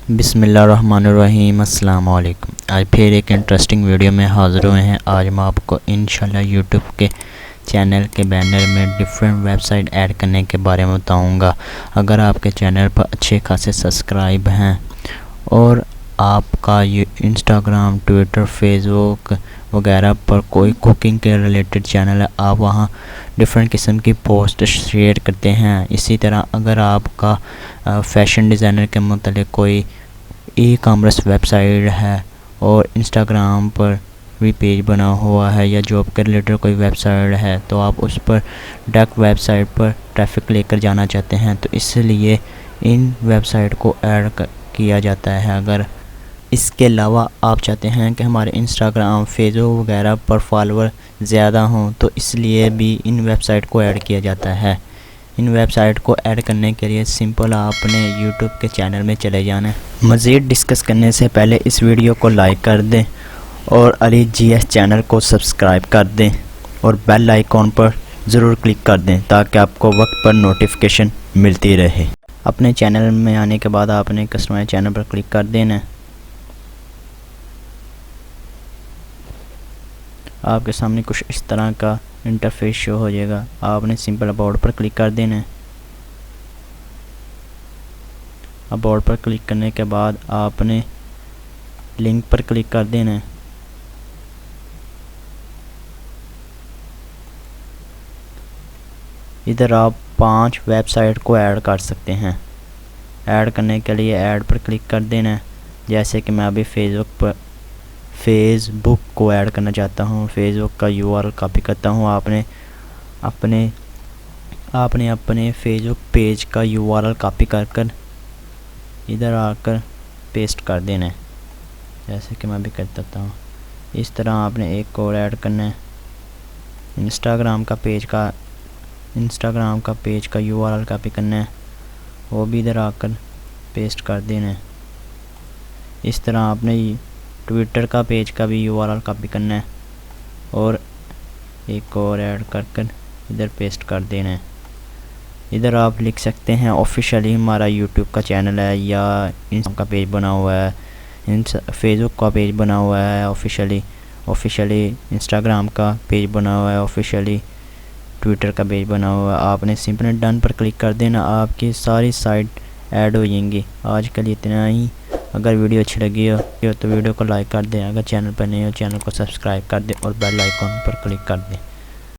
بسم اللہ الرحمن الرحیم۔ السلام علیکم۔ آج پھر ایک انٹرسٹنگ ویڈیو میں حاضر ہوئے ہیں۔ آج میں آپ کو انشاءاللہ یوٹیوب کے چینل کے بینر میں ڈیفرنٹ ویب سائٹ ایڈ کرنے کے بارے میں بتاؤں گا۔ اگر آپ کے چینل پر اچھے خاصے سبسکرائب ہیں اور آپ کا یہ انسٹاگرام، ٹویٹر، فیس بک وغیرہ پر کوئی کوکنگ کے ریلیٹڈ چینل ہے، آپ وہاں ڈفرینٹ قسم کی پوسٹ شیئر کرتے ہیں۔ اسی طرح اگر آپ کا فیشن ڈیزائنر کے متعلق کوئی ای کامرس ویب سائٹ ہے اور انسٹاگرام پر بھی پیج بنا ہوا ہے یا جاب کے ریلیٹڈ کوئی ویب سائٹ ہے، تو آپ اس پر ڈائریکٹ ویب سائٹ پر ٹریفک لے کر جانا چاہتے ہیں، تو اس لیے ان ویب سائٹ کو ایڈ کیا جاتا ہے۔ اگر اس کے علاوہ آپ چاہتے ہیں کہ ہمارے انسٹاگرام، فیس بک وغیرہ پر فالوور زیادہ ہوں، تو اس لیے بھی ان ویب سائٹ کو ایڈ کیا جاتا ہے۔ ان ویب سائٹ کو ایڈ کرنے کے لیے سمپل آپ نے یوٹیوب کے چینل میں چلے جانا ہے۔ مزید ڈسکس کرنے سے پہلے اس ویڈیو کو لائک کر دیں اور علی جی ایس چینل کو سبسکرائب کر دیں اور بیل آئیکن پر ضرور کلک کر دیں تاکہ آپ کو وقت پر نوٹیفیکیشن ملتی رہے۔ اپنے چینل میں آنے کے بعد آپ نے کسٹمائز چینل پر کلک کر دینا ہے۔ آپ کے سامنے کچھ اس طرح کا انٹرفیس شو ہو جائے گا۔ آپ نے سمپل اباؤٹ پر کلک کر دینا ہے۔ اباؤٹ پر کلک کرنے کے بعد آپ نے لنک پر کلک کر دینا ہے۔ ادھر آپ 5 ویب سائٹ کو ایڈ کر سکتے ہیں۔ ایڈ کرنے کے لیے ایڈ پر کلک کر دینا ہے۔ جیسے کہ میں ابھی فیس بک کو ایڈ کرنا چاہتا ہوں، فیس بک کا یو آر ایل کاپی کرتا ہوں۔ آپ نے اپنے فیس بک پیج کا یو آر ایل کاپی کر ادھر آ کر پیسٹ کر دینا ہے، جیسے کہ میں بھی کر دیتا ہوں۔ اس طرح آپ نے ایک اور ایڈ کرنا ہے۔ انسٹاگرام کا پیج کا یو آر ایل کاپی کرنا ہے، وہ بھی ادھر آ کر پیسٹ کر دینا ہے۔ اس طرح آپ نے ٹویٹر کا پیج کا بھی یو آر ایل کاپی کرنا ہے اور ایک اور ایڈ کر ادھر پیسٹ کر دینا ہے۔ ادھر آپ لکھ سکتے ہیں آفیشیلی ہمارا یوٹیوب کا چینل ہے، یا انسٹاگرام کا پیج بنا ہوا ہے، فیس بک کا پیج بنا ہوا ہے، آفیشیلی انسٹاگرام کا پیج بنا ہوا ہے، آفیشیلی ٹویٹر کا پیج بنا ہوا ہے۔ آپ نے سمپل ڈن پر کلک کر دینا، آپ کی ساری سائٹ ایڈ ہو جائیں گی۔ آج کے لیے اتنا ہی۔ اگر ویڈیو اچھی لگی ہو تو ویڈیو کو لائک کر دیں، اگر چینل پر نہیں ہو چینل کو سبسکرائب کر دیں اور بیل آئیکن پر کلک کر دیں۔